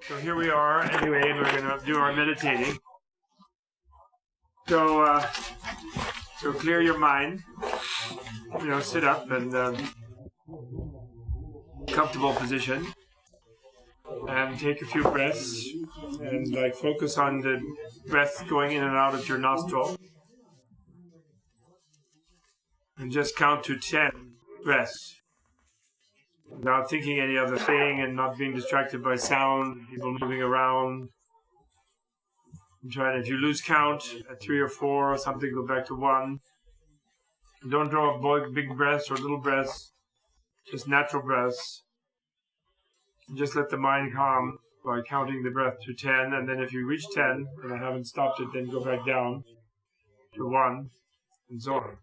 So here we are, anyway, and we're going to do our meditating. So clear your mind, sit up and comfortable position, and take a few breaths, and focus on the breath going in and out of your nostril, and just count to 10 breaths. Without thinking any other thing and not being distracted by sound, people moving around. If you lose count at 3 or 4 or something, go back to 1. Don't draw big breaths or little breaths, just natural breaths. And just let the mind calm by counting the breath to 10. And then if you reach 10 and I haven't stopped it, then go back down to 1 and so on.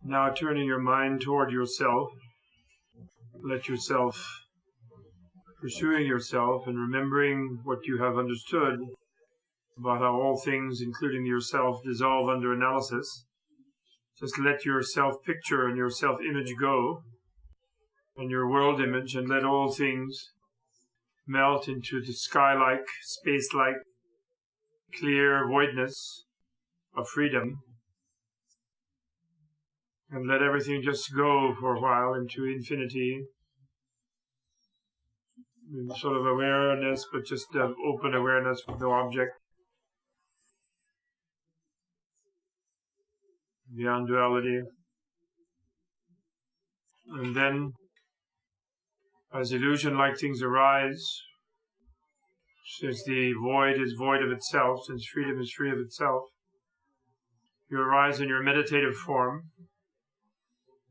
Now turning your mind toward yourself, let yourself, pursuing yourself and remembering what you have understood about how all things, including yourself, dissolve under analysis. Just let your self-picture and your self-image go, and your world image, and let all things melt into the sky-like, space-like, clear voidness of freedom. And let everything just go for a while into infinity. Sort of awareness, but just open awareness with no object. Beyond duality. And then, as illusion-like things arise, since the void is void of itself, since freedom is free of itself, you arise in your meditative form,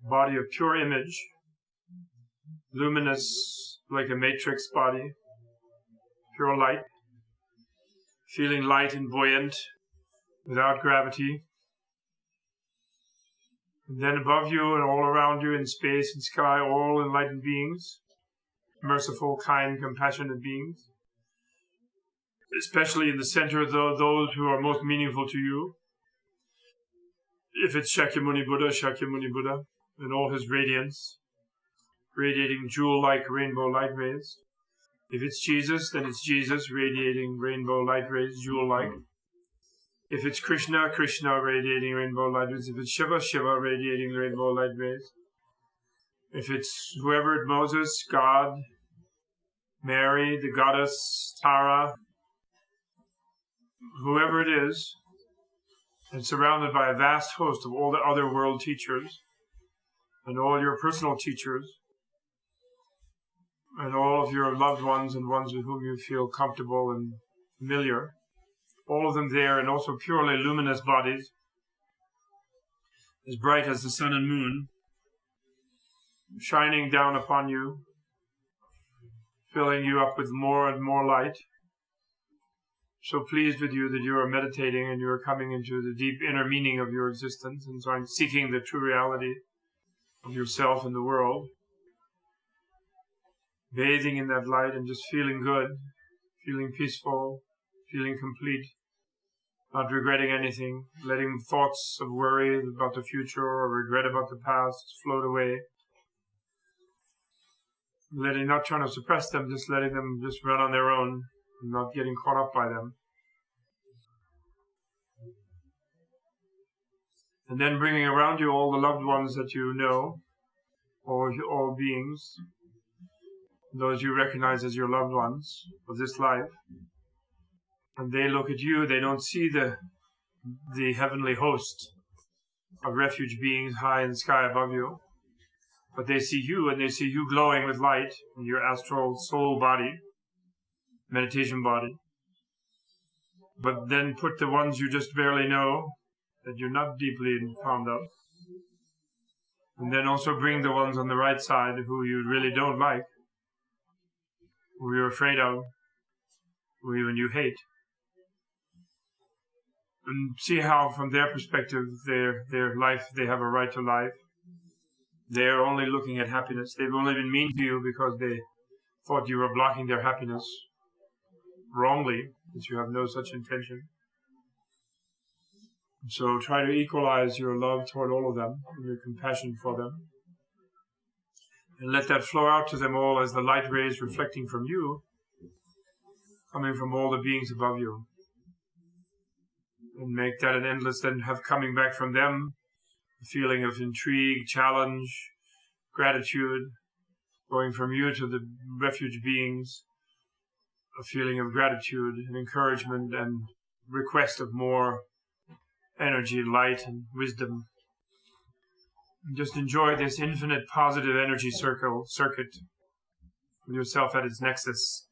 body of pure image, luminous like a matrix body, pure light, feeling light and buoyant, without gravity. And then above you and all around you in space and sky, all enlightened beings, merciful, kind, compassionate beings, especially in the center of those who are most meaningful to you. If it's Shakyamuni Buddha, and all his radiance, radiating jewel-like rainbow light rays. If it's Jesus, then it's Jesus, radiating rainbow light rays, jewel-like. If it's Krishna, radiating rainbow light rays. If it's Shiva, radiating rainbow light rays. If it's whoever, Moses, God, Mary, the goddess, Tara, whoever it is, and surrounded by a vast host of all the other world teachers, and all your personal teachers, and all of your loved ones and ones with whom you feel comfortable and familiar, all of them there, and also purely luminous bodies, as bright as the sun and moon, shining down upon you, filling you up with more and more light. So pleased with you that you are meditating and you are coming into the deep inner meaning of your existence, and so I'm seeking the true reality of yourself and the world, bathing in that light and just feeling good, feeling peaceful, feeling complete, not regretting anything, letting thoughts of worry about the future or regret about the past float away, not trying to suppress them, just letting them just run on their own, not getting caught up by them. And then bringing around you all the loved ones that you know, all beings, those you recognize as your loved ones of this life. And they look at you, they don't see the heavenly host of refuge beings high in the sky above you, but they see you, and they see you glowing with light in your astral soul body, meditation body. But then put the ones you just barely know, that you're not deeply fond of, and then also bring the ones on the right side who you really don't like, who you're afraid of, who even you hate. And see how, from their perspective, their life, they have a right to life. They're only looking at happiness. They've only been mean to you because they thought you were blocking their happiness wrongly, that you have no such intention. So try to equalize your love toward all of them, and your compassion for them. And let that flow out to them all as the light rays reflecting from you, coming from all the beings above you. And make that an endless, then have coming back from them a feeling of intrigue, challenge, gratitude, going from you to the refuge beings, a feeling of gratitude and encouragement and request of more energy, light, and wisdom. And just enjoy this infinite positive energy circuit with yourself at its nexus.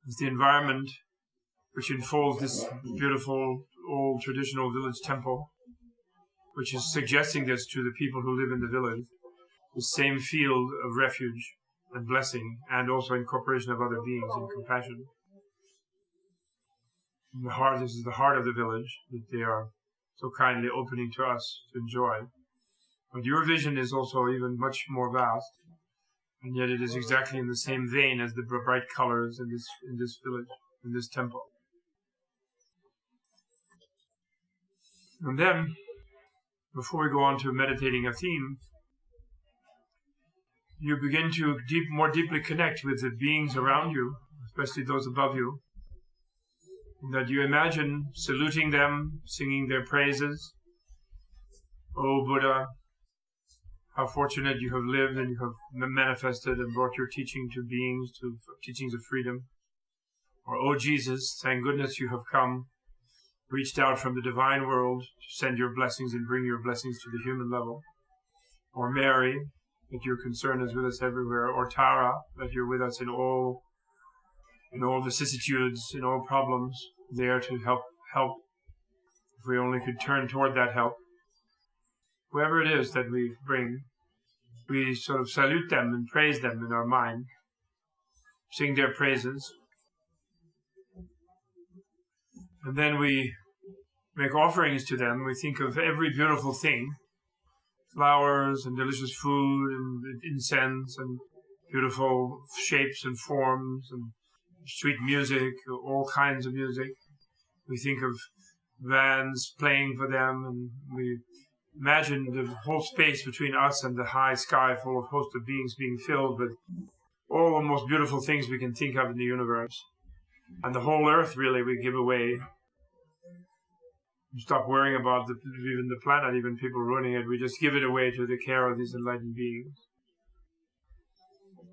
It's the environment which enfolds this beautiful old traditional village temple, which is suggesting this to the people who live in the village, the same field of refuge and blessing, and also incorporation of other beings in compassion. In the heart, this is the heart of the village that they are so kindly opening to us to enjoy. But your vision is also even much more vast, and yet it is exactly in the same vein as the bright colors in this village, in this temple. And then, before we go on to meditating a theme, you begin to more deeply connect with the beings around you, especially those above you, that you imagine saluting them, singing their praises. Oh Buddha, how fortunate you have lived and you have manifested and brought your teaching to beings, to teachings of freedom. Or, oh Jesus, thank goodness you have come, reached out from the divine world to send your blessings and bring your blessings to the human level. Or Mary, that your concern is with us everywhere. Or Tara, that you're with us in all vicissitudes, in all problems, there to help. If we only could turn toward that help. Whoever it is that we bring, we sort of salute them and praise them in our mind, sing their praises. And then we make offerings to them. We think of every beautiful thing, flowers and delicious food and incense and beautiful shapes and forms and sweet music, all kinds of music. We think of bands playing for them, and we imagine the whole space between us and the high sky full of host of beings being filled with all the most beautiful things we can think of in the universe. And the whole earth, really, we give away. We stop worrying about even the planet, even people ruining it. We just give it away to the care of these enlightened beings.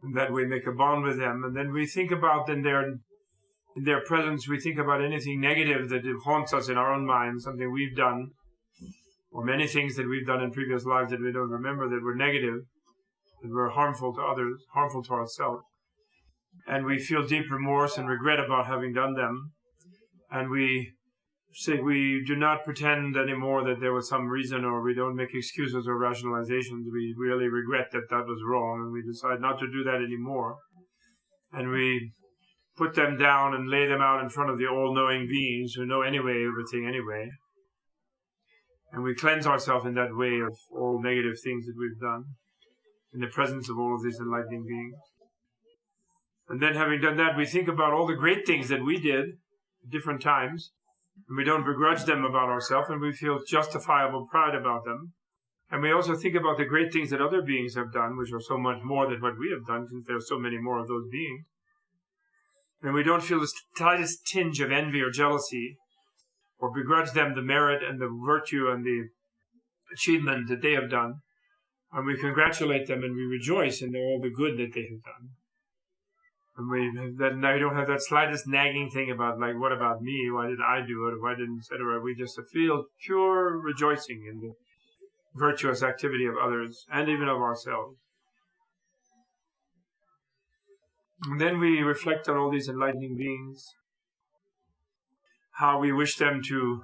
And that we make a bond with them. And then we think about, in their presence, we think about anything negative that haunts us in our own mind, something we've done, or many things that we've done in previous lives that we don't remember, that were negative, that were harmful to others, harmful to ourselves. And we feel deep remorse and regret about having done them. And we say we do not pretend anymore that there was some reason, or we don't make excuses or rationalizations. We really regret that was wrong, and we decide not to do that anymore. And we put them down and lay them out in front of the all-knowing beings who know everything anyway. And we cleanse ourselves in that way of all negative things that we've done in the presence of all of these enlightening beings. And then having done that, we think about all the great things that we did at different times, And we don't begrudge them about ourselves, and we feel justifiable pride about them. And we also think about the great things that other beings have done, which are so much more than what we have done, since there are so many more of those beings. And we don't feel the slightest tinge of envy or jealousy, or begrudge them the merit and the virtue and the achievement that they have done. And we congratulate them and we rejoice in all the good that they have done. And I don't have that slightest nagging thing about, like, what about me? Why did I do it? Why didn't, etc. We just feel pure rejoicing in the virtuous activity of others and even of ourselves. And then we reflect on all these enlightening beings, how we wish them to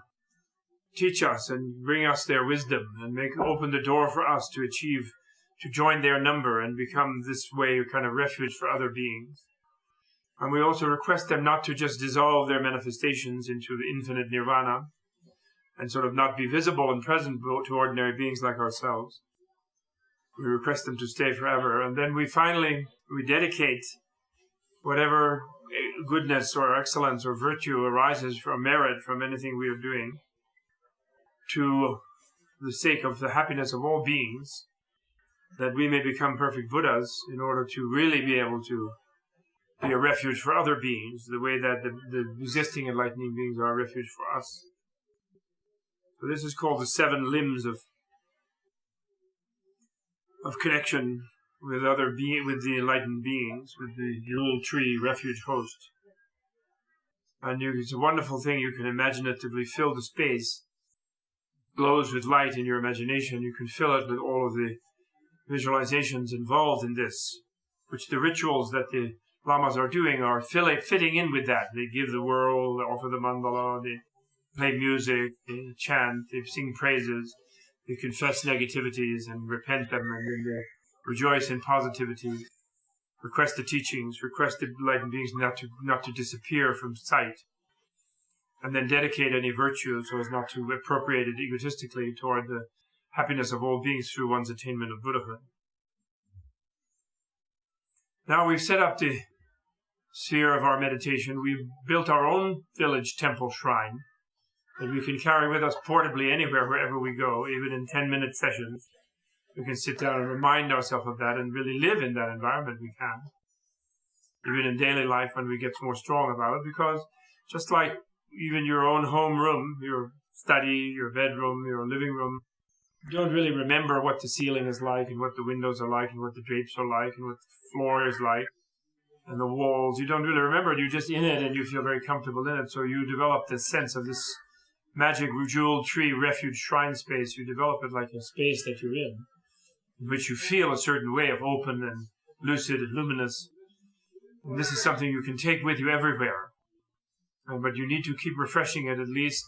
teach us and bring us their wisdom and open the door for us to join their number and become this way a kind of refuge for other beings. And we also request them not to just dissolve their manifestations into the infinite nirvana and sort of not be visible and present to ordinary beings like ourselves. We request them to stay forever. And then we dedicate whatever goodness or excellence or virtue arises from merit from anything we are doing to the sake of the happiness of all beings, that we may become perfect Buddhas in order to really be able to be a refuge for other beings, the way that the existing enlightening beings are a refuge for us. So this is called the 7 limbs of connection with with the enlightened beings, with the jewel tree refuge host. And it's a wonderful thing. You can imaginatively fill the space, glows with light in your imagination. You can fill it with all of the visualizations involved in this, which the rituals that the lamas are doing are fitting in with that. They give the whirl, they offer the mandala, they play music, they chant, they sing praises, they confess negativities and repent them, and then they rejoice in positivity, request the teachings, request the enlightened beings not to disappear from sight, and then dedicate any virtue so as not to appropriate it egotistically toward the happiness of all beings through one's attainment of Buddhahood. Now we've set up the sphere of our meditation. We've built our own village temple shrine that we can carry with us portably anywhere, wherever we go, even in 10-minute sessions. We can sit down and remind ourselves of that and really live in that environment. We can, even in daily life when we get more strong about it, because just like even your own home room, your study, your bedroom, your living room, you don't really remember what the ceiling is like and what the windows are like and what the drapes are like and what the floor is like and the walls. You don't really remember it. You're just in it and you feel very comfortable in it. So you develop this sense of this magic jewel tree refuge shrine space. You develop it like a space that you're in which you feel a certain way of open and lucid and luminous. And this is something you can take with you everywhere. But you need to keep refreshing it at least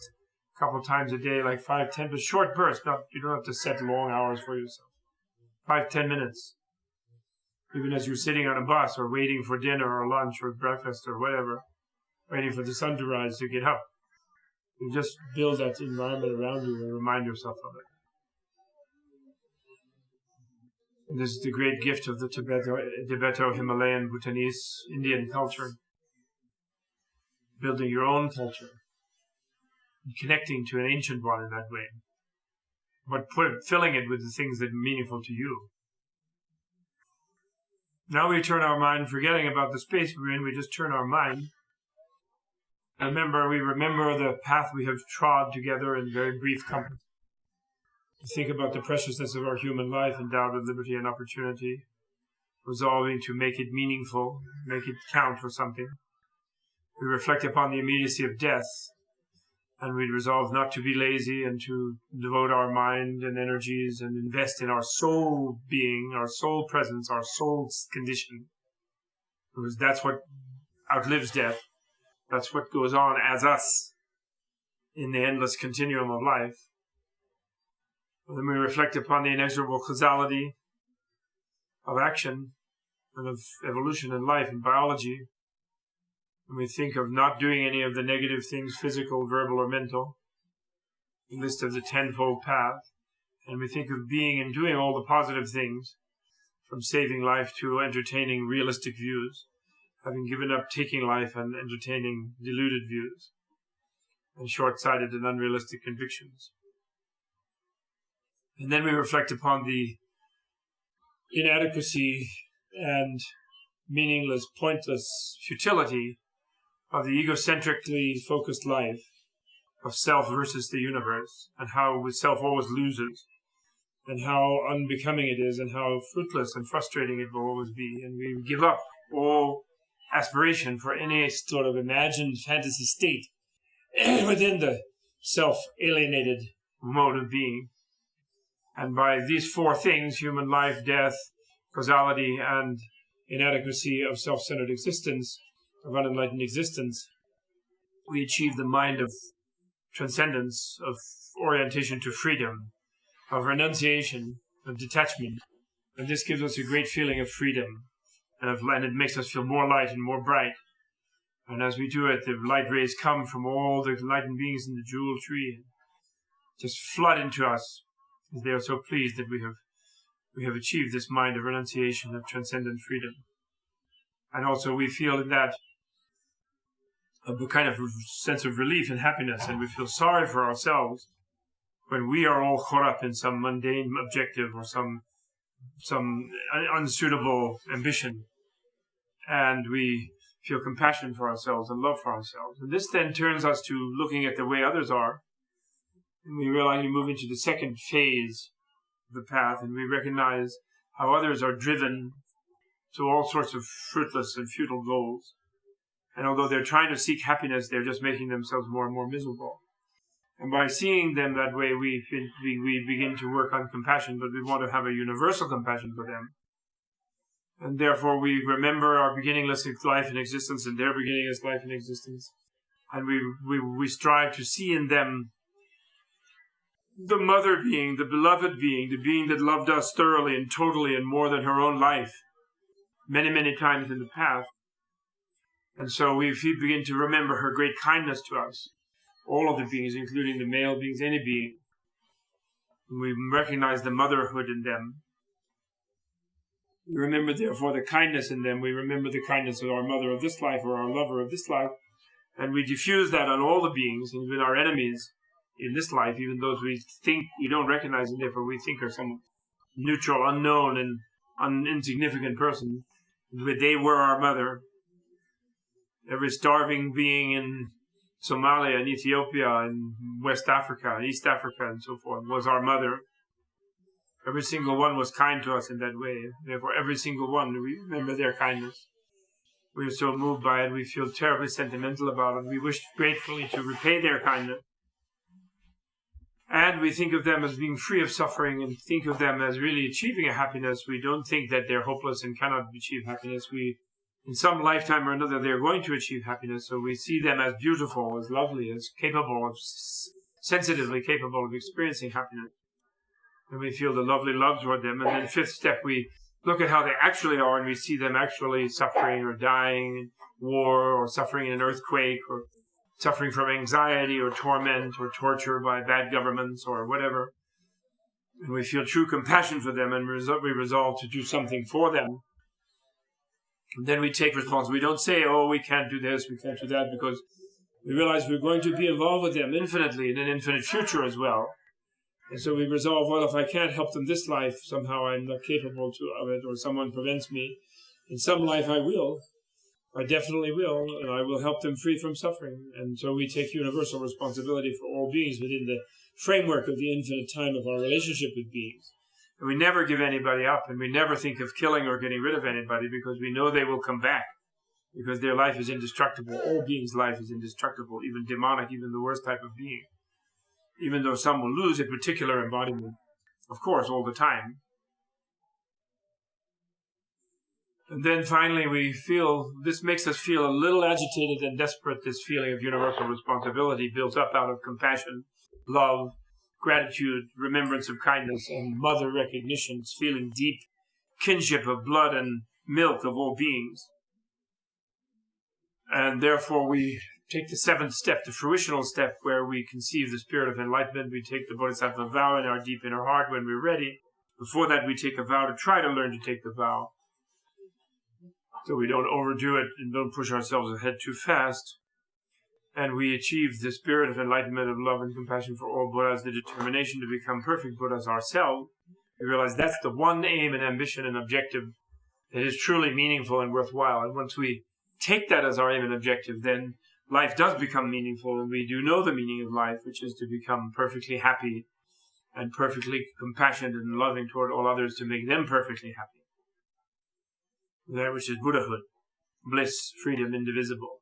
a couple times a day, like 5-10, but short bursts. You don't have to set long hours for yourself. 5-10 minutes. Even as you're sitting on a bus or waiting for dinner or lunch or breakfast or whatever, waiting for the sun to rise to get up. You just build that environment around you and remind yourself of it. And this is the great gift of the Tibeto-Himalayan Bhutanese Indian culture. Building your own culture and connecting to an ancient one in that way, but filling it with the things that are meaningful to you. Now we turn our mind, forgetting about the space we're in, we just turn our mind. We remember the path we have trod together in very brief company. Think about the preciousness of our human life endowed with liberty and opportunity, resolving to make it meaningful, make it count for something. We reflect upon the immediacy of death, and we resolve not to be lazy and to devote our mind and energies and invest in our soul being, our soul presence, our soul's condition, because that's what outlives death. That's what goes on as us in the endless continuum of life. And then we reflect upon the inexorable causality of action and of evolution in life and biology. And we think of not doing any of the negative things, physical, verbal, or mental, the list of the 10-fold path. And we think of being and doing all the positive things, from saving life to entertaining realistic views, having given up taking life and entertaining deluded views. and short-sighted and unrealistic convictions. And then we reflect upon the inadequacy and meaningless, pointless futility of the egocentrically focused life of self versus the universe, and how self always loses, and how unbecoming it is, and how fruitless and frustrating it will always be. And we give up all aspiration for any sort of imagined fantasy state within the self-alienated mode of being. And by these four things, human life, death, causality, and inadequacy of self-centered existence, of unenlightened existence, we achieve the mind of transcendence, of orientation to freedom, of renunciation, of detachment. And this gives us a great feeling of freedom, and it makes us feel more light and more bright. And as we do it, the light rays come from all the enlightened beings in the jewel tree and just flood into us, as they are so pleased that we have achieved this mind of renunciation, of transcendent freedom. And also we feel in that a kind of sense of relief and happiness, and we feel sorry for ourselves when we are all caught up in some mundane objective or some unsuitable ambition, and we feel compassion for ourselves and love for ourselves. And this then turns us to looking at the way others are, and we realize we move into the second phase of the path, and we recognize how others are driven to all sorts of fruitless and futile goals. And although they're trying to seek happiness, they're just making themselves more and more miserable. And by seeing them that way, we begin to work on compassion, but we want to have a universal compassion for them. And therefore we remember our beginningless life and existence and their beginningless life and existence. And we strive to see in them the mother being, the beloved being, the being that loved us thoroughly and totally and more than her own life many, many times in the past. And so we begin to remember her great kindness to us, all of the beings, including the male beings, any being. And we recognize the motherhood in them. We remember, therefore, the kindness in them. We remember the kindness of our mother of this life or our lover of this life. And we diffuse that on all the beings, even our enemies in this life, even those we think we don't recognize and therefore we think are some neutral, unknown, and insignificant person. They were our mother. Every starving being in Somalia and Ethiopia and West Africa and East Africa and so forth was our mother. Every single one was kind to us in that way. Therefore, every single one, we remember their kindness. We are so moved by it, we feel terribly sentimental about it. We wish gratefully to repay their kindness. And we think of them as being free of suffering and think of them as really achieving a happiness. We don't think that they're hopeless and cannot achieve happiness. In some lifetime or another, they're going to achieve happiness. So we see them as beautiful, as lovely, as capable of, sensitively capable of experiencing happiness. And we feel the lovely love toward them. And then fifth step, we look at how they actually are and we see them actually suffering or dying in war or suffering in an earthquake or suffering from anxiety or torment or torture by bad governments or whatever. And we feel true compassion for them and we resolve to do something for them. And then we take responsibility. We don't say, oh, we can't do this, we can't do that, because we realize we're going to be involved with them infinitely in an infinite future as well. And so we resolve, well, if I can't help them this life, somehow I'm not capable of it, or someone prevents me. In some life I will. I definitely will, and I will help them free from suffering. And so we take universal responsibility for all beings within the framework of the infinite time of our relationship with beings. And we never give anybody up, and we never think of killing or getting rid of anybody, because we know they will come back, because their life is indestructible. All beings' life is indestructible, even demonic, even the worst type of being. Even though some will lose a particular embodiment, of course, all the time. And then finally this makes us feel a little agitated and desperate, this feeling of universal responsibility built up out of compassion, love, gratitude, remembrance of kindness, and mother recognition, feeling deep kinship of blood and milk of all beings. And therefore we take the seventh step, the fruitional step, where we conceive the spirit of enlightenment. We take the Bodhisattva vow in our deep inner heart when we're ready. Before that, we take a vow to try to learn to take the vow, so we don't overdo it and don't push ourselves ahead too fast. and we achieve the spirit of enlightenment, of love and compassion for all Buddhas, the determination to become perfect Buddhas ourselves, we realize that's the one aim and ambition and objective that is truly meaningful and worthwhile. And once we take that as our aim and objective, then life does become meaningful, and we do know the meaning of life, which is to become perfectly happy and perfectly compassionate and loving toward all others, to make them perfectly happy. That which is Buddhahood, bliss, freedom, indivisible.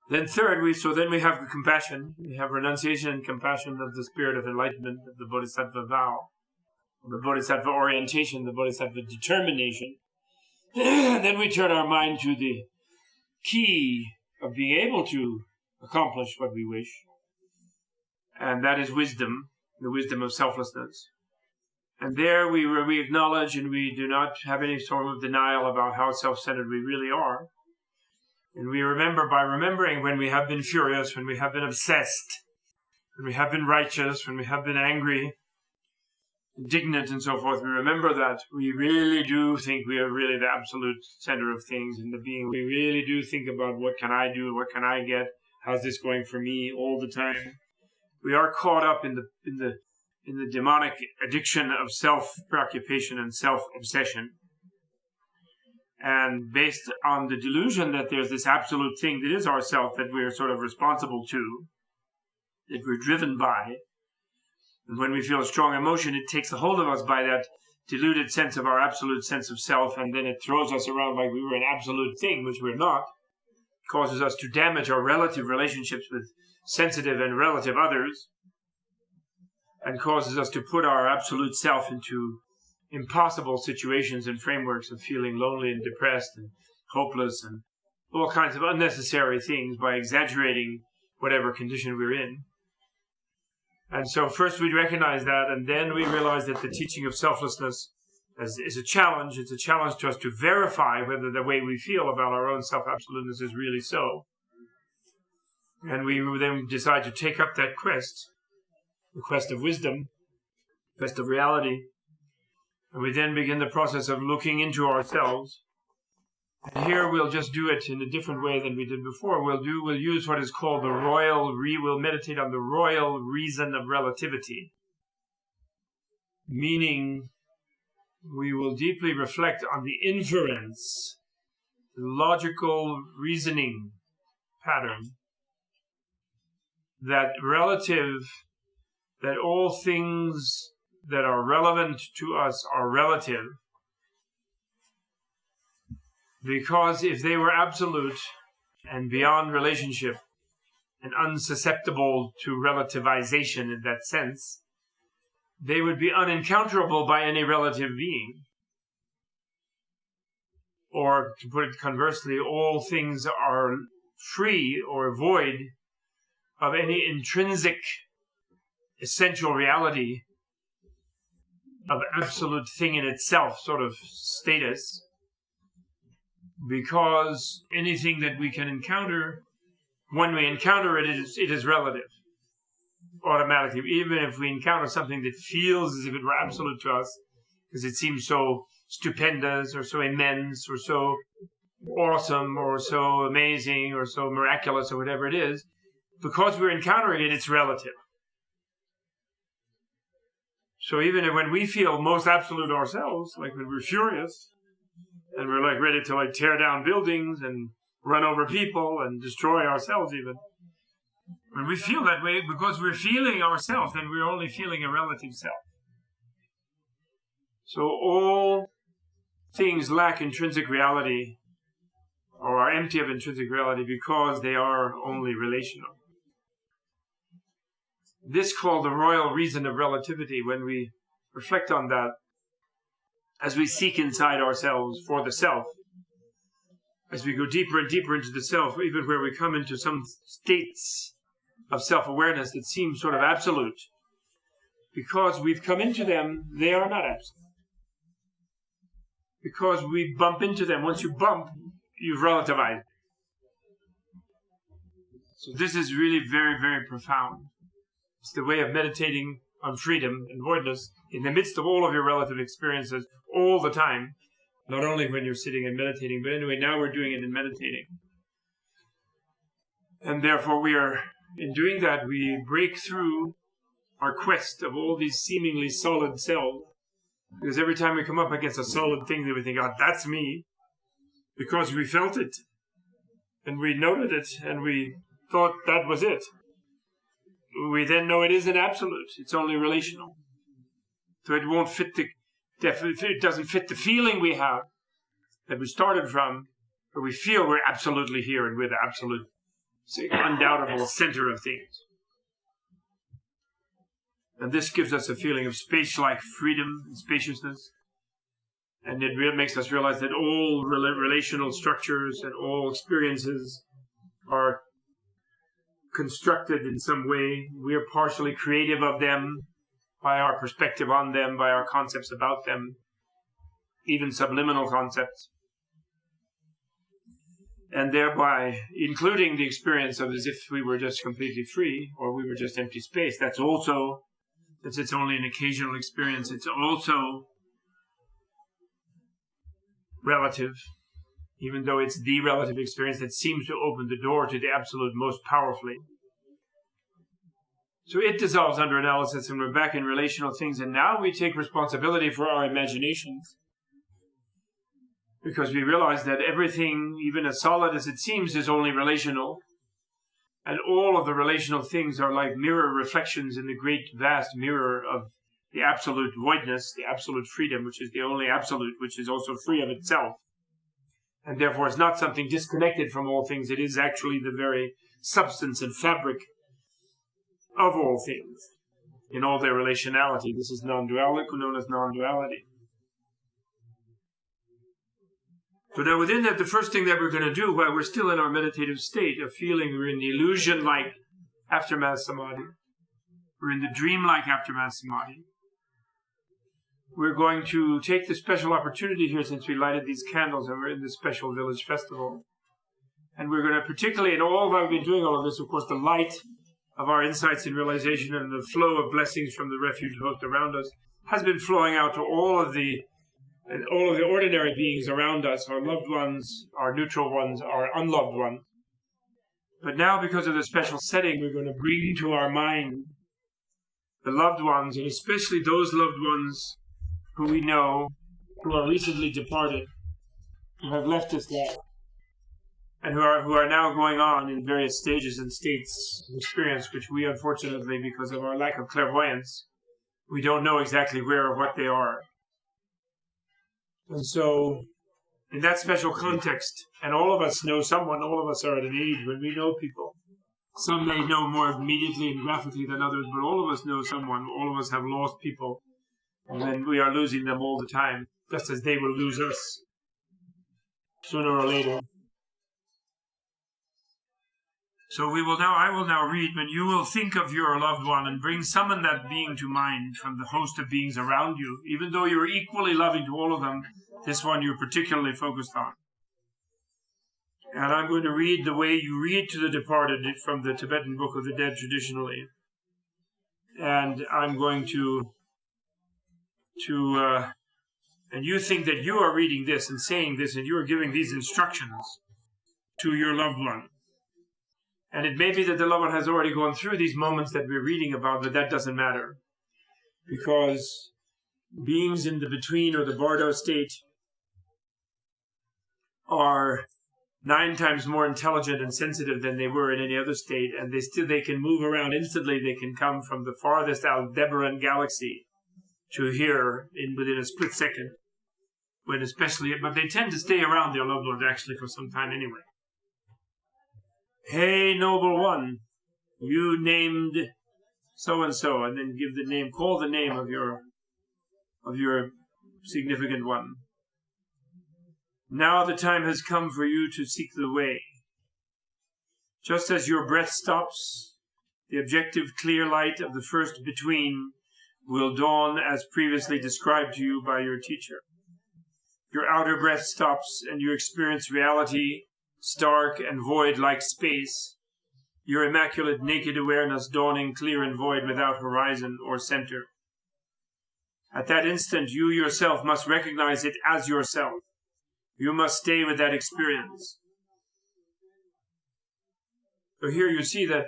Then third, we have compassion. We have renunciation and compassion of the spirit of enlightenment, of the Bodhisattva vow, the Bodhisattva orientation, the Bodhisattva determination. Then we turn our mind to the key of being able to accomplish what we wish, and that is wisdom, the wisdom of selflessness. And there we acknowledge, and we do not have any sort of denial about how self-centered we really are. And we remember, by remembering when we have been furious, when we have been obsessed, when we have been righteous, when we have been angry, indignant and so forth, we remember that we really do think we are really the absolute center of things and the being. We really do think about what can I do, what can I get, how's this going for me all the time. We are caught up in the demonic addiction of self-preoccupation and self-obsession. And based on the delusion that there's this absolute thing that is ourself that we're sort of responsible to, that we're driven by, and when we feel a strong emotion, it takes a hold of us by that deluded sense of our absolute sense of self, and then it throws us around like we were an absolute thing, which we're not. It causes us to damage our relative relationships with sensitive and relative others, and causes us to put our absolute self into impossible situations and frameworks of feeling lonely and depressed and hopeless and all kinds of unnecessary things by exaggerating whatever condition we're in. And so first we recognize that, and then we realize that the teaching of selflessness is a challenge. It's a challenge to us to verify whether the way we feel about our own self-absoluteness is really so. And we then decide to take up that quest, the quest of wisdom, quest of reality. And we then begin the process of looking into ourselves. And here we'll just do it in a different way than we did before. We'll use what is called we'll meditate on the royal reason of relativity. Meaning, we will deeply reflect on the inference, the logical reasoning pattern that all things that are relevant to us are relative, because if they were absolute and beyond relationship and unsusceptible to relativization in that sense, they would be unencounterable by any relative being. Or, to put it conversely, all things are free or void of any intrinsic essential reality of absolute thing in itself sort of status, because anything that we can encounter, when we encounter it is relative automatically. Even if we encounter something that feels as if it were absolute to us, because it seems so stupendous or so immense or so awesome or so amazing or so miraculous or whatever it is, because we're encountering it, it's relative. So even when we feel most absolute ourselves, like when we're furious and we're like ready to tear down buildings and run over people and destroy ourselves even, when we feel that way, because we're feeling ourselves, then we're only feeling a relative self. So all things lack intrinsic reality or are empty of intrinsic reality because they are only relational. This called the royal reason of relativity, when we reflect on that, as we seek inside ourselves for the self, as we go deeper and deeper into the self, even where we come into some states of self-awareness that seem sort of absolute, because we've come into them, they are not absolute. Because we bump into them. Once you bump, you've relativized. So this is really very, very profound. It's the way of meditating on freedom and voidness in the midst of all of your relative experiences all the time. Not only when you're sitting and meditating, but anyway, now we're doing it in meditating. And therefore in doing that, we break through our quest of all these seemingly solid selves. Because every time we come up against a solid thing that we think, oh, that's me, because we felt it, and we noted it, and we thought that was it, we then know it is an absolute. It's only relational. So it won't fit it doesn't fit the feeling we have that we started from, where we feel we're absolutely here and we're the absolute, undoubtable center of things. And this gives us a feeling of space-like freedom and spaciousness. And it makes us realize that all relational structures and all experiences are constructed in some way. We are partially creative of them by our perspective on them, by our concepts about them, even subliminal concepts. And thereby, including the experience of as if we were just completely free, or we were just empty space. That's also, since it's only an occasional experience, it's also relative, even though it's the relative experience that seems to open the door to the absolute most powerfully. So it dissolves under analysis, and we're back in relational things, and now we take responsibility for our imaginations, because we realize that everything, even as solid as it seems, is only relational, and all of the relational things are like mirror reflections in the great vast mirror of the absolute voidness, the absolute freedom, which is the only absolute, which is also free of itself. And therefore it's not something disconnected from all things. It is actually the very substance and fabric of all things in all their relationality. This is non-duality, known as non-duality. So now within that, the first thing that we're going to do while we're still in our meditative state of feeling we're in the illusion-like aftermath samadhi, we're in the dream-like aftermath samadhi, we're going to take the special opportunity here, since we lighted these candles and we're in this special village festival. And we're going to, particularly in all that we've been doing all of this, of course, the light of our insights and realization and the flow of blessings from the refuge host around us has been flowing out to all of the ordinary beings around us, our loved ones, our neutral ones, our unloved ones. But now, because of the special setting, we're going to bring to our mind the loved ones, and especially those loved ones who we know, who are recently departed, who have left this life, and who are now going on in various stages and states of experience, which we, unfortunately, because of our lack of clairvoyance, we don't know exactly where or what they are. And so, in that special context, and all of us know someone, all of us are at an age when we know people. Some may know more immediately and graphically than others, but all of us know someone. All of us have lost people, and then we are losing them all the time, just as they will lose us, sooner or later. So I will now read, when you will think of your loved one and summon that being to mind from the host of beings around you, even though you are equally loving to all of them, this one you're particularly focused on. And I'm going to read the way you read to the departed from the Tibetan Book of the Dead traditionally. And I'm going to and you think that you are reading this and saying this, and you are giving these instructions to your loved one. And it may be that the loved one has already gone through these moments that we're reading about, but that doesn't matter. Because beings in the between or the Bardo state are 9 times more intelligent and sensitive than they were in any other state, and they can move around instantly. They can come from the farthest Aldebaran galaxy to here within a split second. But they tend to stay around their loved ones actually for some time anyway. Hey, noble one, you named so-and-so, and then call the name of your significant one. Now the time has come for you to seek the way. Just as your breath stops, the objective clear light of the first between will dawn as previously described to you by your teacher. Your outer breath stops and you experience reality, stark and void like space, your immaculate naked awareness dawning clear and void without horizon or center. At that instant, you yourself must recognize it as yourself. You must stay with that experience. So here you see that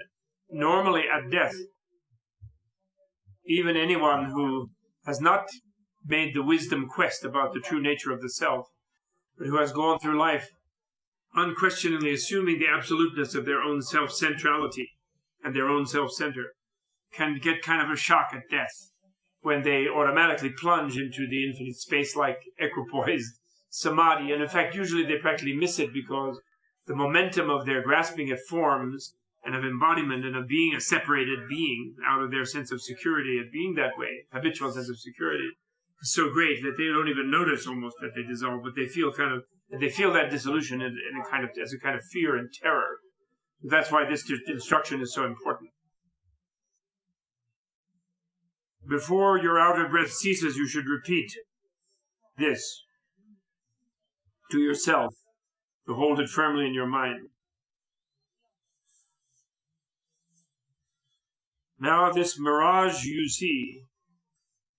normally at death, even anyone who has not made the wisdom quest about the true nature of the self, but who has gone through life unquestioningly assuming the absoluteness of their own self-centrality and their own self-center, can get kind of a shock at death when they automatically plunge into the infinite space-like equipoised samadhi. And in fact, usually they practically miss it because the momentum of their grasping at forms and of embodiment and of being a separated being out of their sense of security at being that way, habitual sense of security, is so great that they don't even notice almost that they dissolve, but they feel that dissolution as a kind of fear and terror. That's why this instruction is so important. Before your outer breath ceases, you should repeat this to yourself, to hold it firmly in your mind. Now this mirage you see,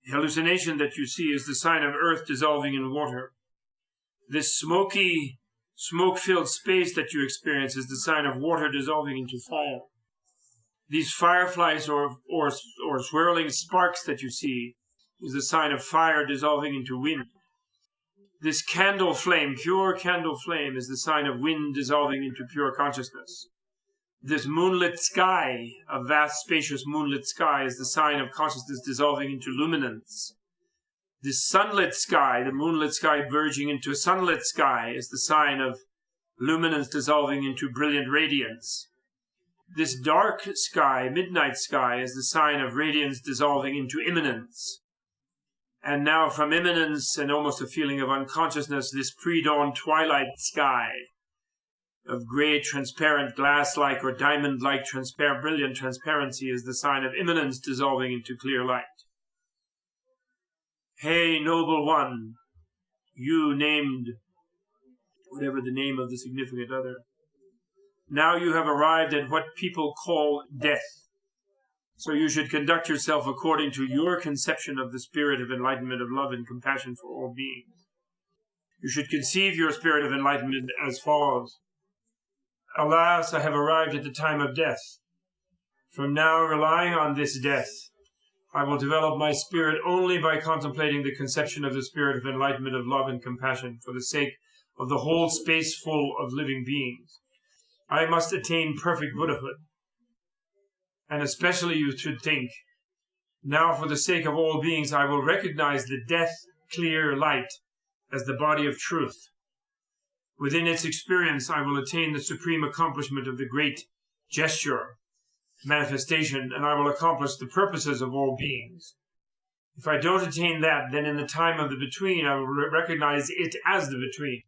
the hallucination that you see, is the sign of earth dissolving in water. This smoky, smoke-filled space that you experience is the sign of water dissolving into fire. These fireflies or swirling sparks that you see is the sign of fire dissolving into wind. This candle flame, pure candle flame, is the sign of wind dissolving into pure consciousness. This moonlit sky, a vast, spacious moonlit sky, is the sign of consciousness dissolving into luminance. This sunlit sky, the moonlit sky verging into a sunlit sky, is the sign of luminance dissolving into brilliant radiance. This dark sky, midnight sky, is the sign of radiance dissolving into immanence. And now from immanence and almost a feeling of unconsciousness, this pre-dawn twilight sky of gray, transparent, glass-like or diamond-like brilliant transparency is the sign of immanence dissolving into clear light. Hey, noble one, you named whatever the name of the significant other. Now you have arrived at what people call death. So you should conduct yourself according to your conception of the spirit of enlightenment, of love and compassion for all beings. You should conceive your spirit of enlightenment as follows. Alas, I have arrived at the time of death. From now, relying on this death, I will develop my spirit only by contemplating the conception of the spirit of enlightenment, of love and compassion for the sake of the whole space full of living beings. I must attain perfect Buddhahood. And especially you should think, now for the sake of all beings, I will recognize the death-clear light as the body of truth. Within its experience, I will attain the supreme accomplishment of the great gesture, manifestation, and I will accomplish the purposes of all beings. If I don't attain that, then in the time of the between, I will recognize it as the between.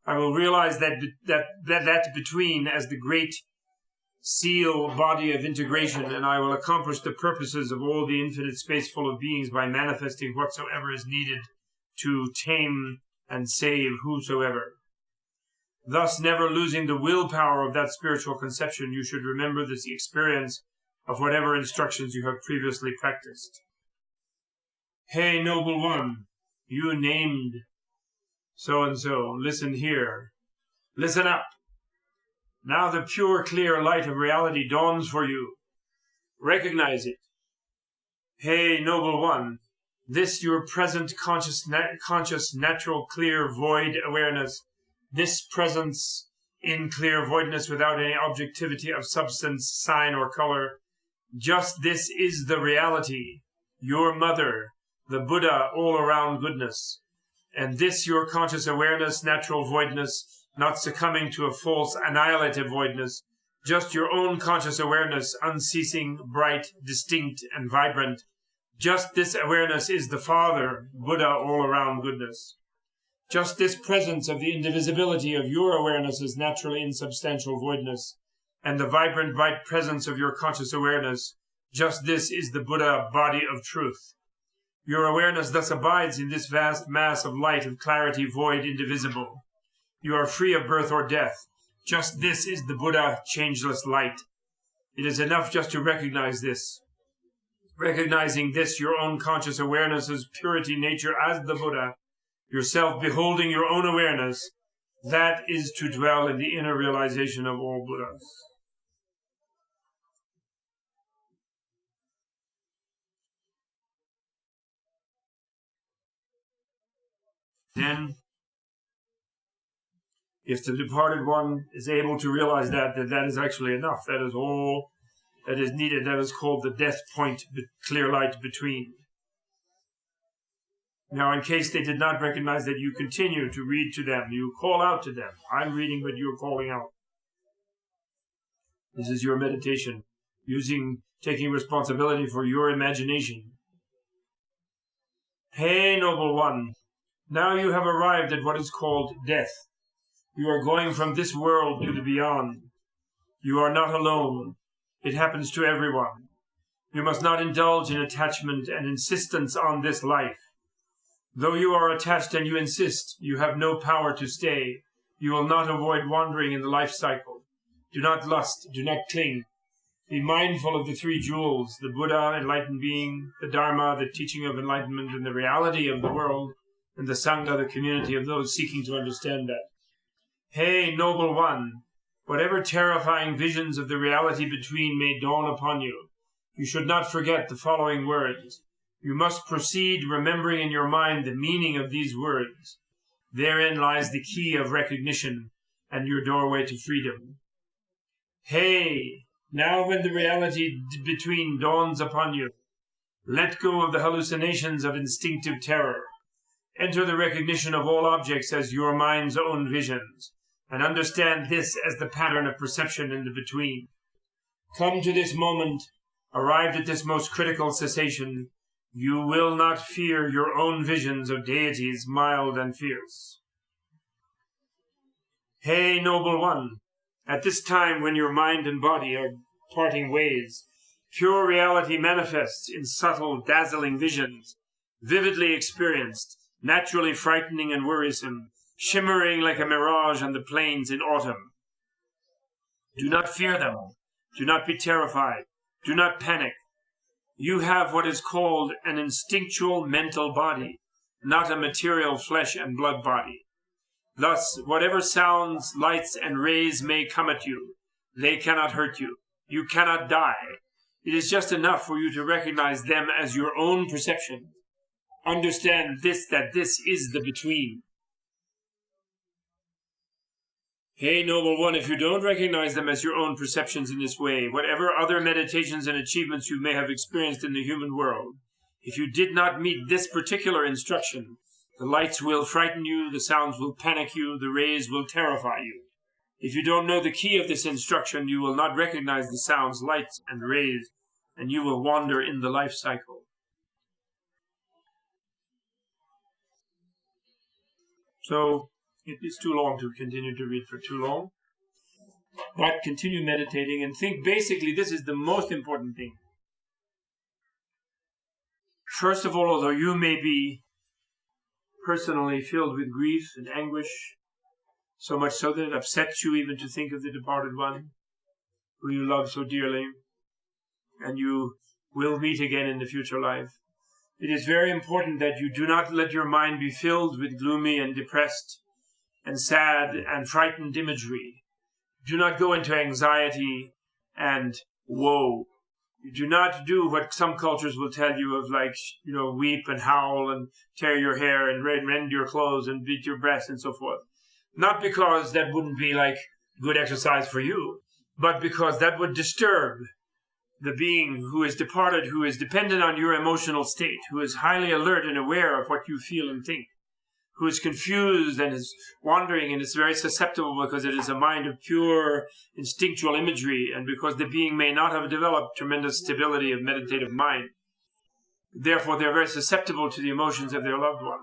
I will realize that between as the great seal body of integration, and I will accomplish the purposes of all the infinite space full of beings by manifesting whatsoever is needed to tame and save whosoever. Thus, never losing the willpower of that spiritual conception, you should remember the experience of whatever instructions you have previously practiced. Hey, noble one, you named so-and-so, listen here. Listen up. Now the pure, clear light of reality dawns for you. Recognize it. Hey, noble one, this your present conscious, natural, clear, void awareness, this presence in clear voidness without any objectivity of substance, sign, or color, just this is the reality, your mother, the Buddha all-around goodness. And this your conscious awareness, natural voidness, not succumbing to a false annihilative voidness, just your own conscious awareness, unceasing, bright, distinct, and vibrant. Just this awareness is the Father, Buddha all-around goodness. Just this presence of the indivisibility of your awareness as naturally insubstantial voidness, and the vibrant, bright presence of your conscious awareness, just this is the Buddha body of truth. Your awareness thus abides in this vast mass of light, of clarity, void, indivisible. You are free of birth or death. Just this is the Buddha, changeless light. It is enough just to recognize this. Recognizing this, your own conscious awareness's purity nature as the Buddha, yourself beholding your own awareness, that is to dwell in the inner realization of all Buddhas. then if the departed one is able to realize that is actually enough, that is all that is needed, that is called the death point, clear light between. Now, in case they did not recognize that, you continue to read to them, you call out to them. I'm reading, but you're calling out. This is your meditation, taking responsibility for your imagination. Hey, noble one, now you have arrived at what is called death. You are going from this world to the beyond. You are not alone. It happens to everyone. You must not indulge in attachment and insistence on this life. Though you are attached and you insist, you have no power to stay. You will not avoid wandering in the life cycle. Do not lust, do not cling. Be mindful of the three jewels, the Buddha, enlightened being, the Dharma, the teaching of enlightenment, and the reality of the world, and the Sangha, the community of those seeking to understand that. Hey, noble one, whatever terrifying visions of the reality between may dawn upon you, you should not forget the following words. You must proceed remembering in your mind the meaning of these words. Therein lies the key of recognition and your doorway to freedom. Hey, now when the reality between dawns upon you, let go of the hallucinations of instinctive terror. Enter the recognition of all objects as your mind's own visions, and understand this as the pattern of perception in the between. Come to this moment, arrived at this most critical cessation, you will not fear your own visions of deities mild and fierce. Hey, noble one, at this time when your mind and body are parting ways, pure reality manifests in subtle, dazzling visions, vividly experienced, naturally frightening and worrisome, shimmering like a mirage on the plains in autumn. Do not fear them. Do not be terrified. Do not panic. You have what is called an instinctual mental body, not a material flesh and blood body. Thus, whatever sounds, lights, and rays may come at you, they cannot hurt you. You cannot die. It is just enough for you to recognize them as your own perception. Understand this, that this is the between. Hey, noble one, if you don't recognize them as your own perceptions in this way, whatever other meditations and achievements you may have experienced in the human world, if you did not meet this particular instruction, the lights will frighten you, the sounds will panic you, the rays will terrify you. If you don't know the key of this instruction, you will not recognize the sounds, lights, and rays, and you will wander in the life cycle. So, it is too long to continue to read for too long. But continue meditating and think. Basically, this is the most important thing. First of all, although you may be personally filled with grief and anguish, so much so that it upsets you even to think of the departed one, who you love so dearly, and you will meet again in the future life, it is very important that you do not let your mind be filled with gloomy and depressed and sad and frightened imagery. Do not go into anxiety and woe. You do not do what some cultures will tell you of, like, weep and howl and tear your hair and rend your clothes and beat your breast and so forth. Not because that wouldn't be like good exercise for you, but because that would disturb the being who is departed, who is dependent on your emotional state, who is highly alert and aware of what you feel and think, who is confused and is wandering and is very susceptible because it is a mind of pure instinctual imagery and because the being may not have developed tremendous stability of meditative mind. Therefore, they're very susceptible to the emotions of their loved one.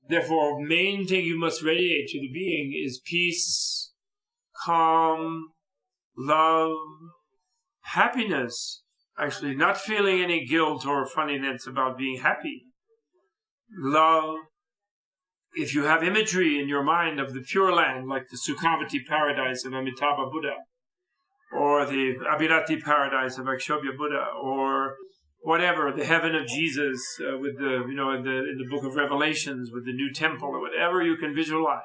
Therefore, main thing you must radiate to the being is peace, calm, love, happiness. Actually, not feeling any guilt or funniness about being happy. Love. If you have imagery in your mind of the Pure Land, like the Sukhavati paradise of Amitabha Buddha, or the Abhirati paradise of Akshobhya Buddha, or whatever, the heaven of Jesus with the, in the book of Revelations with the new temple, or whatever you can visualize.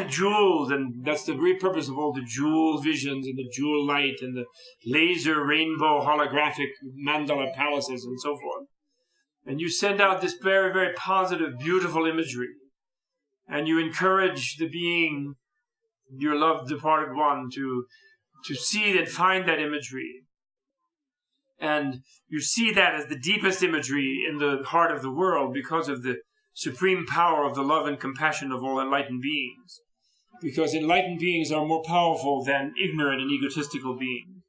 Jewels, and that's the great purpose of all the jewel visions and the jewel light and the laser rainbow holographic mandala palaces and so forth. And you send out this very, very positive, beautiful imagery. And you encourage the being, your loved departed one, to see and find that imagery. And you see that as the deepest imagery in the heart of the world because of the supreme power of the love and compassion of all enlightened beings. Because enlightened beings are more powerful than ignorant and egotistical beings.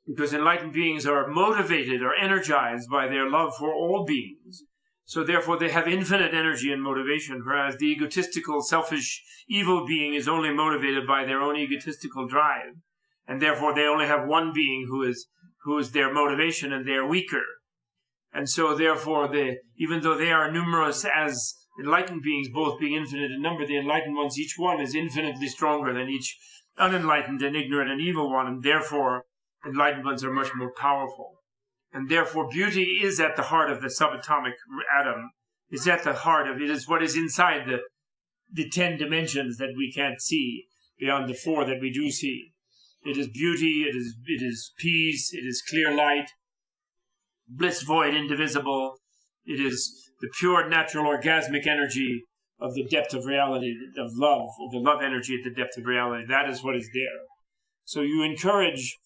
Because enlightened beings are motivated or energized by their love for all beings. So therefore they have infinite energy and motivation, whereas the egotistical, selfish, evil being is only motivated by their own egotistical drive. And therefore they only have one being who is their motivation, and they're weaker. And so therefore even though they are numerous as enlightened beings, both being infinite in number, the enlightened ones, each one is infinitely stronger than each unenlightened and ignorant and evil one, and therefore enlightened ones are much more powerful. And therefore beauty is at the heart of the subatomic atom. It's at the heart of it, is what is inside the 10 dimensions that we can't see, beyond the 4 that we do see. It is beauty, it is peace, it is clear light, bliss void, indivisible. It is the pure, natural, orgasmic energy of the depth of reality, of love, of the love energy at the depth of reality. That is what is there. So you encourage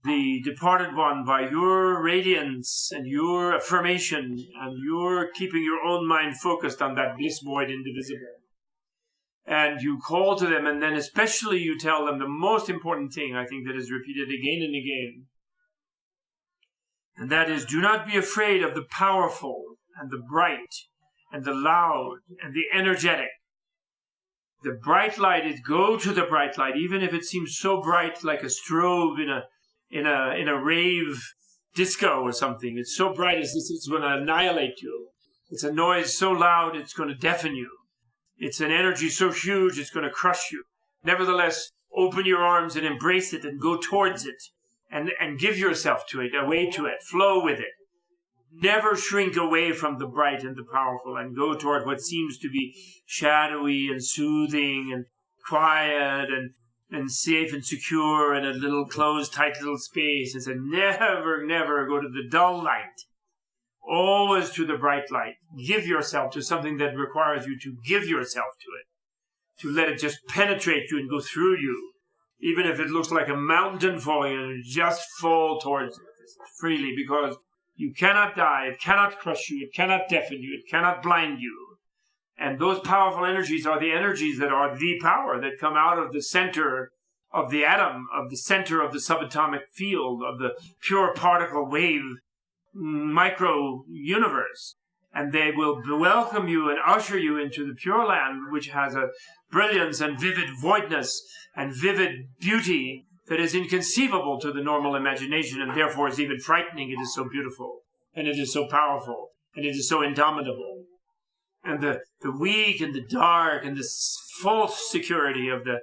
the departed one by your radiance and your affirmation and your keeping your own mind focused on that bliss void, indivisible. And you call to them, and then especially you tell them the most important thing, I think, that is repeated again and again. And that is, do not be afraid of the powerful and the bright and the loud and the energetic. The bright light is, go to the bright light, even if it seems so bright like a strobe in a rave disco or something. It's so bright it's going to annihilate you. It's a noise so loud it's going to deafen you. It's an energy so huge it's going to crush you. Nevertheless, open your arms and embrace it and go towards it and give yourself to it, away to it, flow with it. Never shrink away from the bright and the powerful and go toward what seems to be shadowy and soothing and quiet and safe and secure in a little closed, tight little space. And say, never, never go to the dull light. Always to the bright light. Give yourself to something that requires you to give yourself to it. To let it just penetrate you and go through you. Even if it looks like a mountain falling, and just fall towards it freely, because you cannot die, it cannot crush you, it cannot deafen you, it cannot blind you. And those powerful energies are the energies that are the power that come out of the center of the atom, of the center of the subatomic field, of the pure particle wave micro-universe. And they will welcome you and usher you into the Pure Land, which has a brilliance and vivid voidness and vivid beauty that is inconceivable to the normal imagination, and therefore is even frightening. It is so beautiful, and it is so powerful, and it is so indomitable. And the weak and the dark and the false security of the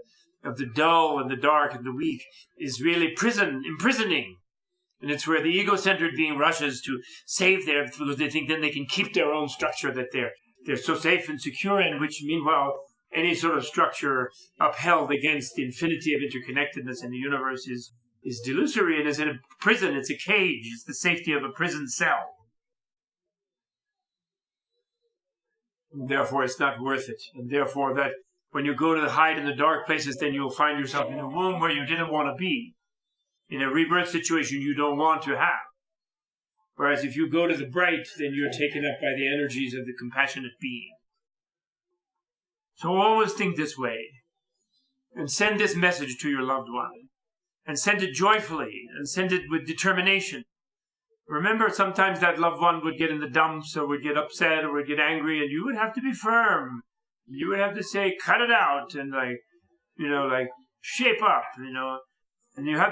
dull and the dark and the weak is really imprisoning. And it's where the ego-centered being rushes to save their, because they think then they can keep their own structure that they're so safe and secure in, which meanwhile any sort of structure upheld against the infinity of interconnectedness in the universe is delusory and is in a prison. It's a cage. It's the safety of a prison cell. And therefore, it's not worth it. And therefore, that when you go to hide in the dark places, then you'll find yourself in a womb where you didn't want to be. In a rebirth situation you don't want to have. Whereas if you go to the bright, then you're taken up by the energies of the compassionate being. So always think this way. And send this message to your loved one. And send it joyfully. And send it with determination. Remember, sometimes that loved one would get in the dumps, or would get upset, or would get angry, and you would have to be firm. You would have to say, cut it out, and shape up, And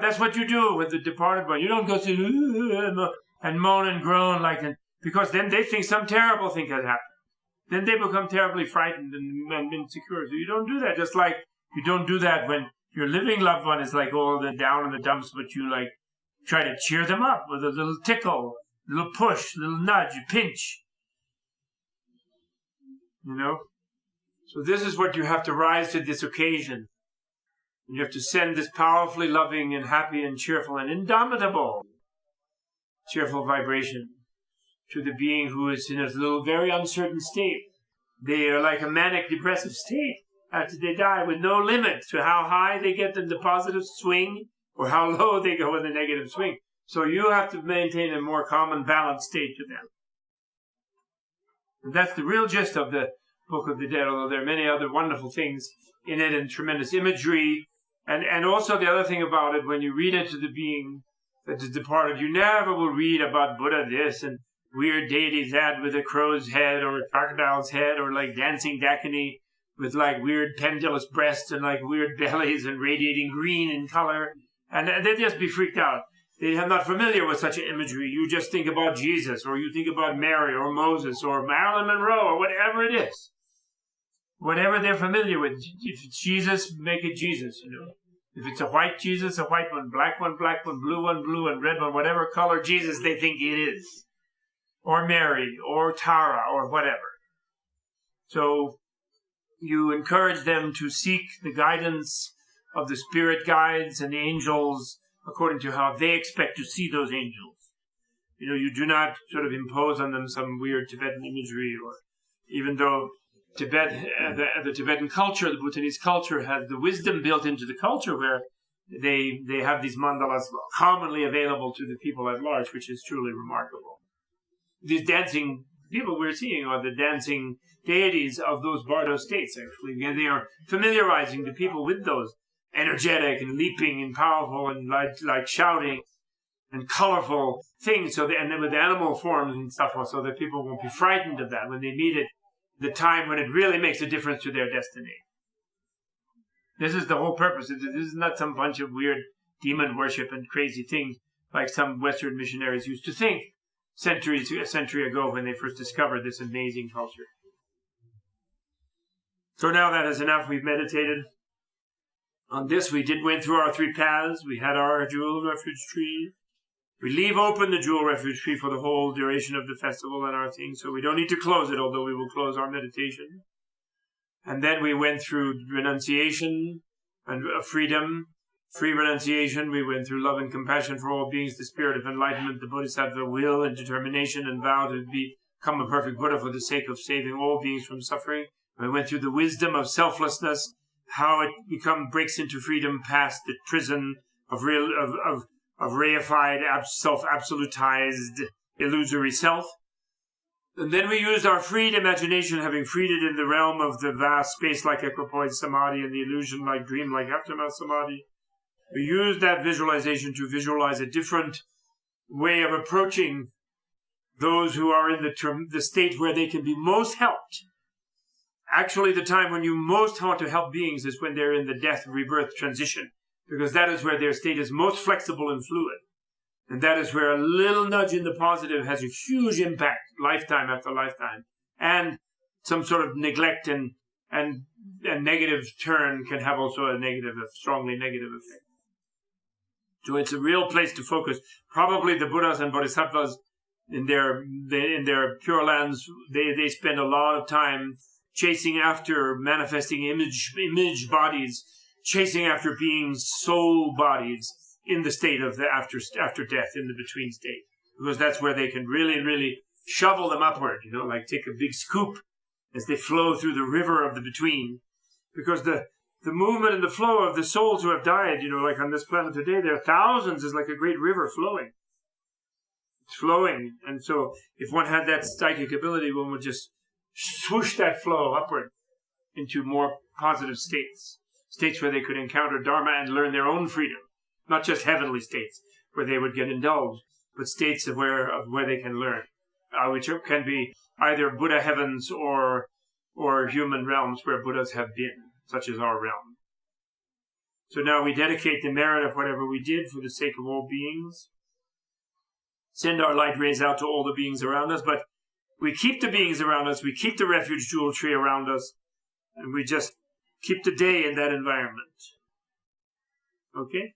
that's what you do with the departed one. You don't go through and moan and groan because then they think some terrible thing has happened. Then they become terribly frightened and insecure. So you don't do that. Just like you don't do that when your living loved one is all the down in the dumps, but you try to cheer them up with a little tickle, a little push, a little nudge, a pinch. So this is what you have to rise to this occasion. You have to send this powerfully loving and happy and cheerful and indomitable cheerful vibration to the being who is in a little very uncertain state. They are like a manic depressive state after they die, with no limit to how high they get in the positive swing or how low they go in the negative swing. So you have to maintain a more calm and balanced state to them. And that's the real gist of the Book of the Dead, although there are many other wonderful things in it and tremendous imagery. And also the other thing about it, when you read it to the being that is departed, you never will read about Buddha this and weird deities that with a crow's head or a crocodile's head, or like dancing Dakini with like weird pendulous breasts and like weird bellies and radiating green in color. And they'd just be freaked out. They are not familiar with such imagery. You just think about Jesus, or you think about Mary, or Moses, or Marilyn Monroe, or whatever it is. Whatever they're familiar with. If it's Jesus, make it Jesus, you know. If it's a white Jesus, a white one, black one, blue one, blue, and red one, whatever color Jesus they think it is. Or Mary, or Tara, or whatever. So you encourage them to seek the guidance of the spirit guides and the angels according to how they expect to see those angels. You know, you do not sort of impose on them some weird Tibetan imagery, or even though Tibet, the Tibetan culture, the Bhutanese culture, has the wisdom built into the culture where they have these mandalas commonly available to the people at large, which is truly remarkable. These dancing people we're seeing are the dancing deities of those Bardo states, actually. And they are familiarizing the people with those energetic and leaping and powerful and like shouting and colorful things, and then with animal forms and stuff, so that people won't be frightened of that when they meet it, the time when it really makes a difference to their destiny. This is the whole purpose. This is not some bunch of weird demon worship and crazy things like some Western missionaries used to think a century ago when they first discovered this amazing culture. So now that is enough. We've meditated on this. We went through our 3 paths. We had our jewel refuge tree. We leave open the jewel refuge tree for the whole duration of the festival and our thing, so we don't need to close it, although we will close our meditation. And then we went through renunciation and freedom, free renunciation. We went through love and compassion for all beings, the spirit of enlightenment, the Bodhisattva will and determination, and vow to become a perfect Buddha for the sake of saving all beings from suffering. We went through the wisdom of selflessness, how it breaks into freedom past the prison of reified, self-absolutized, illusory self. And then we used our freed imagination, having freed it in the realm of the vast space-like equipoise samadhi and the illusion-like dream-like aftermath samadhi. We used that visualization to visualize a different way of approaching those who are in the state where they can be most helped. Actually, the time when you most want to help beings is when they're in the death, rebirth, transition, because that is where their state is most flexible and fluid. And that is where a little nudge in the positive has a huge impact, lifetime after lifetime. And some sort of neglect and negative turn can have also a strongly negative effect. So it's a real place to focus. Probably the Buddhas and Bodhisattvas in their Pure Lands, they spend a lot of time chasing after manifesting image bodies, chasing after beings, soul bodies in the state of the after death, in the between state, because that's where they can really, really shovel them upward, like take a big scoop as they flow through the river of the between, because the movement and the flow of the souls who have died, like on this planet today, there are thousands, is like a great river flowing. It's flowing, and so if one had that psychic ability, one would just swoosh that flow upward into more positive states where they could encounter Dharma and learn their own freedom, not just heavenly states where they would get indulged, but states of where they can learn, which can be either Buddha heavens or human realms where Buddhas have been, such as our realm. So now we dedicate the merit of whatever we did for the sake of all beings, send our light rays out to all the beings around us, but we keep the beings around us, we keep the refuge jewel tree around us, and we just keep the day in that environment. Okay?